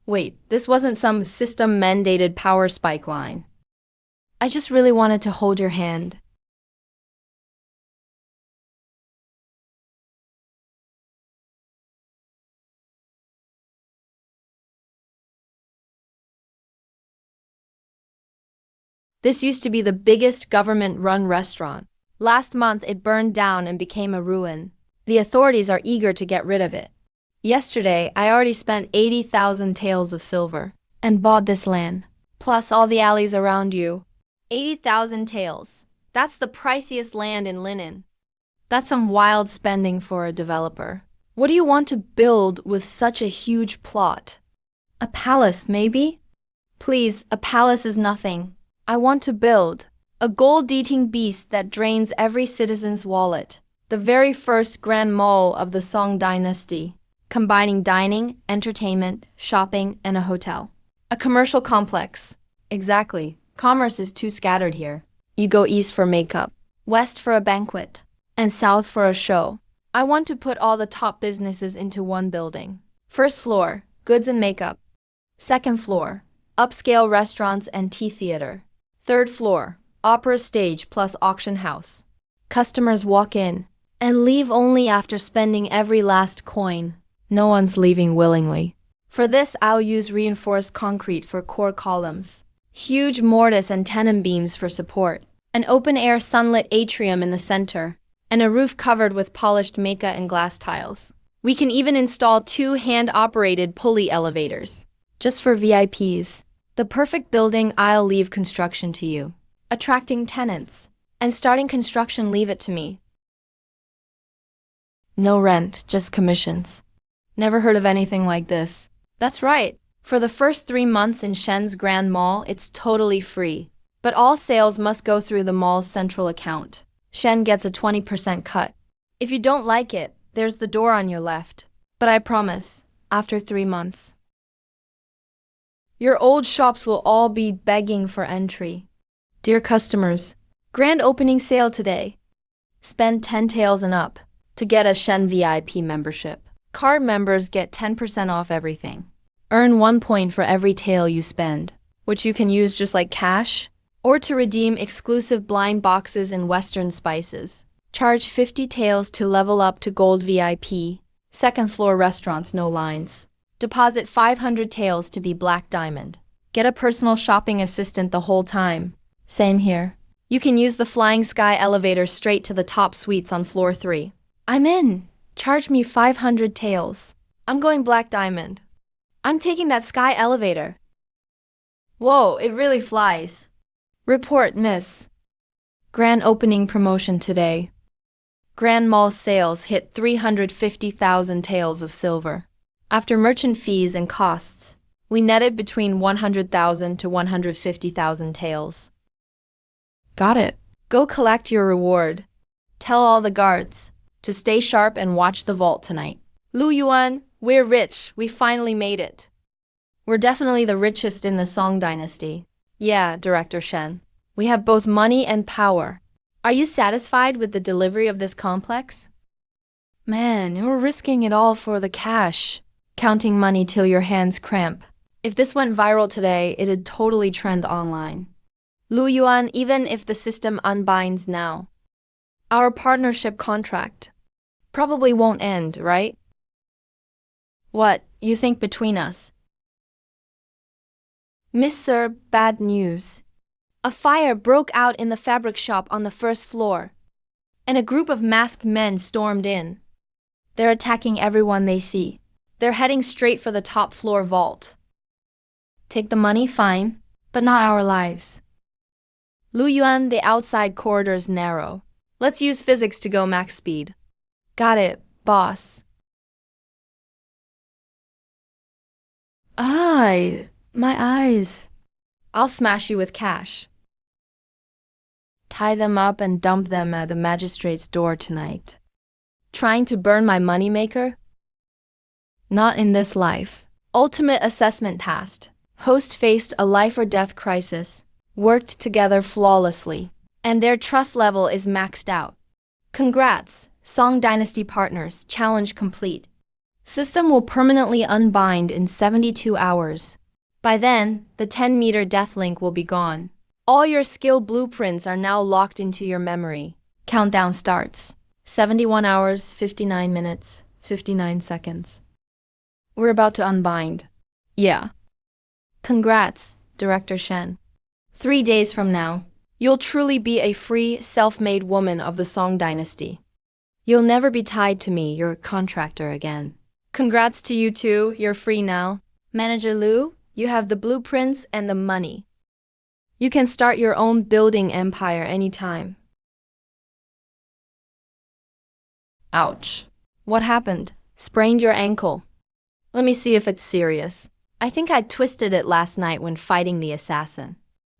Wait, this wasn't some system-mandated power spike line. I just really wanted to hold your hand. This used to be the biggest government-run restaurant. Last month, it burned down and became a ruin. The authorities are eager to get rid of it. Yesterday, I already spent 80,000 taels of silver and bought this land, plus all the alleys around you. 80,000 taels. That's the priciest land in Linen. That's some wild spending for a developer. What do you want to build with such a huge plot? A palace, maybe? Please, a palace is nothing. I want to build a gold-eating beast that drains every citizen's wallet. The very first grand mall of the Song dynasty, combining dining, entertainment, shopping, and a hotel. A commercial complex. Exactly. Commerce is too scattered here. You go east for makeup, west for a banquet, and south for a show. I want to put all the top businesses into one building. First floor, goods and makeup. Second floor, upscale restaurants and tea theater. Third floor, opera stage plus auction house. Customers walk in and leave only after spending every last coin. No one's leaving willingly. For this, I'll use reinforced concrete for core columns, huge mortise and tenon beams for support, An open-air sunlit atrium in the center, and a roof covered with polished mica and glass tiles. We can even install 2 hand-operated pulley elevators, just for VIPs. The perfect building. I'll leave construction to you. Attracting tenants. And starting construction, leave it to me. No rent, just commissions. Never heard of anything like this. That's right. For the first 3 months in Shen's Grand Mall, it's totally free. But all sales must go through the mall's central account. Shen gets a 20% cut. If you don't like it, there's the door on your left. But I promise, after 3 months, your old shops will all be begging for entry. Dear customers, grand opening sale today. Spend 10 taels and up to get a Shen VIP membership. Card members get 10% off everything. Earn 1 point for every tael you spend, which you can use just like cash, or to redeem exclusive blind boxes and Western spices. Charge 50 taels to level up to Gold VIP. Second floor restaurants, no lines. Deposit 500 taels to be Black Diamond. Get a personal shopping assistant the whole time. Same here. You can use the Flying Sky elevator straight to the top suites on floor 3. I'm in. Charge me 500 taels. I'm going Black Diamond. I'm taking that Sky elevator. Whoa, it really flies. Report, miss. Grand opening promotion today. Grand Mall sales hit 350,000 taels of silver. After merchant fees and costs, we netted between 100,000 to 150,000 taels. Got it. Go collect your reward. Tell all the guards to stay sharp and watch the vault tonight. Lu Yuan, we're rich. We finally made it. We're definitely the richest in the Song dynasty. Yeah, Director Shen. We have both money and power. Are you satisfied with the delivery of this complex? Man, you're risking it all for the cash. Counting money till your hands cramp. If this went viral today, it'd totally trend online. Lu Yuan, even if the system unbinds now, our partnership contract probably won't end, right? What, you think between us? Miss Sir, bad news. A fire broke out in the fabric shop on the first floor, and a group of masked men stormed in. They're attacking everyone they see. They're heading straight for the top floor vault. Take the money, fine, but not our lives. Lu Yuan, the outside corridor's narrow. Let's use physics to go max speed. Got it, boss. My eyes. I'll smash you with cash. Tie them up and dump them at the magistrate's door tonight. Trying to burn my moneymaker? Not in this life. Ultimate assessment passed. Host faced a life or death crisis, worked together flawlessly, and their trust level is maxed out. Congrats, Song Dynasty partners, challenge complete. System will permanently unbind in 72 hours. By then, the 10-meter death link will be gone. All your skill blueprints are now locked into your memory. Countdown starts. 71 hours, 59 minutes, 59 seconds. We're about to unbind. Yeah. Congrats, Director Shen. 3 days from now, you'll truly be a free, self-made woman of the Song Dynasty. You'll never be tied to me, your contractor again. Congrats to you too, you're free now. Manager Lu, you have the blueprints and the money. You can start your own building empire anytime. Ouch. What happened? Sprained your ankle. Let me see if it's serious. I think I twisted it last night when fighting the assassin.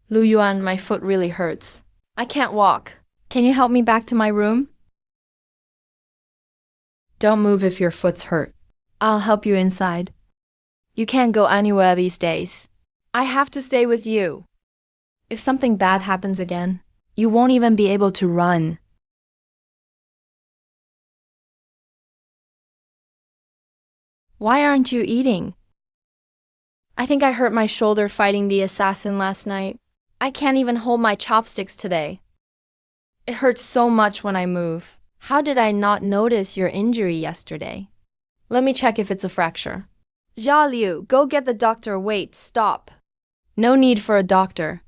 Lu Yuan, my foot really hurts. I can't walk. Can you help me back to my room? Don't move if your foot's hurt. I'll help you inside. You can't go anywhere these days. I have to stay with you. If something bad happens again, you won't even be able to run. Why aren't you eating? I think I hurt my shoulder fighting the assassin last night. I can't even hold my chopsticks today. It hurts so much when I move. How did I not notice your injury yesterday? Let me check if it's a fracture. Jia Liu, go get the doctor. Wait, stop. No need for a doctor.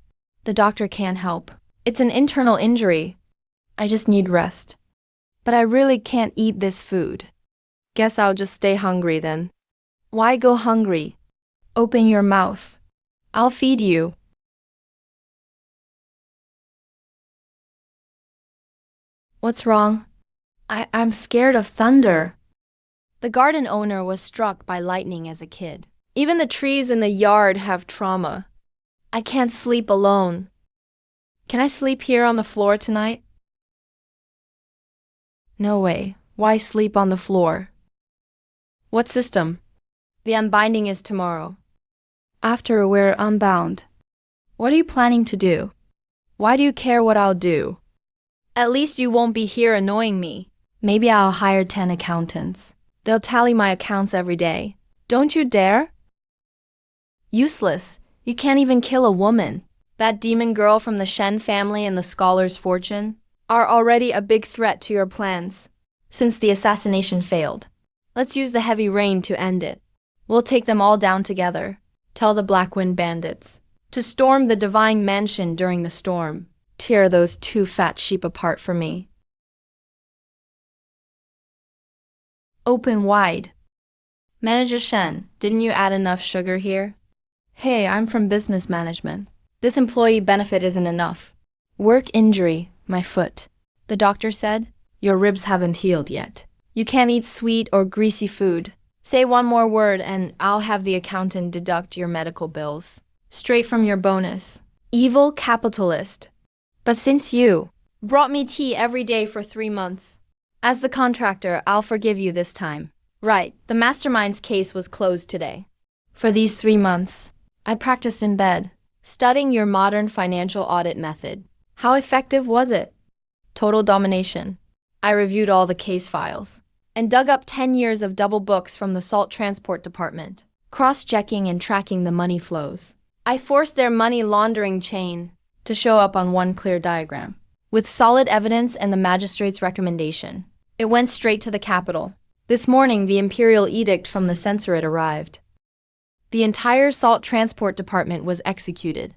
The doctor can't help. It's an internal injury. I just need rest. But I really can't eat this food. Guess I'll just stay hungry then. Why go hungry? Open your mouth. I'll feed you. What's wrong? I'm scared of thunder. The garden owner was struck by lightning as a kid. Even the trees in the yard have trauma. I can't sleep alone. Can I sleep here on the floor tonight? No way. Why sleep on the floor? What system? The unbinding is tomorrow. After we're unbound. What are you planning to do? Why do you care what I'll do? At least you won't be here annoying me. Maybe I'll hire 10 accountants. They'll tally my accounts every day. Don't you dare? Useless. You can't even kill a woman. That demon girl from the Shen family and the scholar's fortune Are already a big threat to your plans. since the assassination failed. Let's use the heavy rain to end it. We'll take them all down together. Tell the Blackwind bandits to storm the divine mansion during the storm. Tear those 2 fat sheep apart for me. Open wide. Manager Shen, didn't you add enough sugar here? Hey, I'm from business management. This employee benefit isn't enough. Work injury, my foot. The doctor said, your ribs haven't healed yet. You can't eat sweet or greasy food. Say one more word and I'll have the accountant deduct your medical bills. Straight from your bonus. Evil capitalist. But since you brought me tea every day for 3 months, as the contractor, I'll forgive you this time. Right, the mastermind's case was closed today. For these 3 months, I practiced in bed, studying your modern financial audit method. How effective was it? Total domination. I reviewed all the case files and dug up 10 years of double books from the Salt Transport Department, cross-checking and tracking the money flows. I forced their money laundering chain to show up on one clear diagram. With solid evidence and the magistrate's recommendation, it went straight to the capital. This morning, the imperial edict from the censorate arrived. The entire Salt Transport Department was executed.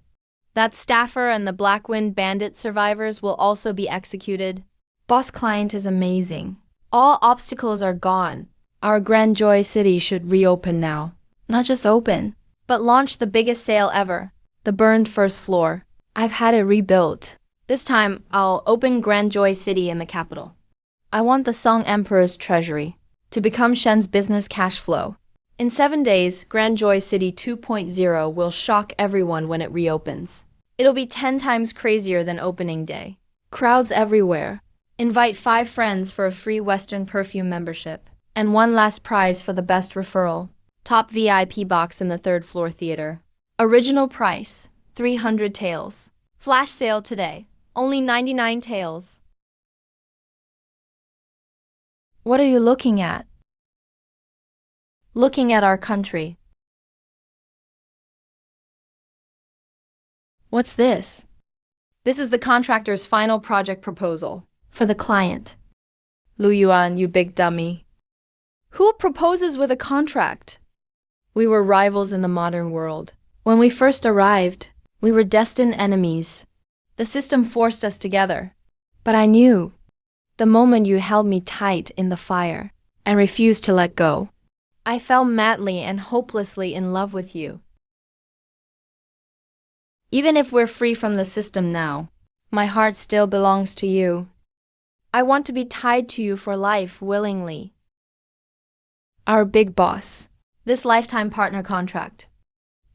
That staffer and the Blackwind bandit survivors will also be executed. Boss client is amazing. All obstacles are gone. Our Grand Joy City should reopen now. Not just open, but launch the biggest sale ever. The burned first floor. I've had it rebuilt. This time, I'll open Grand Joy City in the capital. I want the Song Emperor's treasury to become Shen's business cash flow. In 7 days, Grand Joy City 2.0 will shock everyone when it reopens. It'll be 10 times crazier than opening day. Crowds everywhere. Invite 5 friends for a free Western perfume membership. And one last prize for the best referral. Top VIP box in the 3rd floor theater. Original price, 300 taels. Flash sale today. Only 99 taels. What are you looking at? Looking at our country. What's this? This is the contractor's final project proposal for the client. Lu Yuan, you big dummy. Who proposes with a contract? We were rivals in the modern world. When we first arrived, we were destined enemies. The system forced us together. But I knew, the moment you held me tight in the fire and refused to let go, I fell madly and hopelessly in love with you. Even if we're free from the system now, my heart still belongs to you. I want to be tied to you for life willingly. Our big boss, this lifetime partner contract.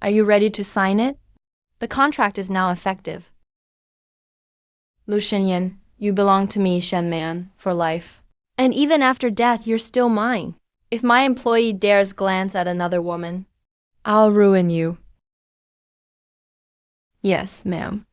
Are you ready to sign it? The contract is now effective. Lu Xinyan, you belong to me, Shen Man, for life. And even after death, you're still mine. If my employee dares glance at another woman, I'll ruin you. Yes, ma'am.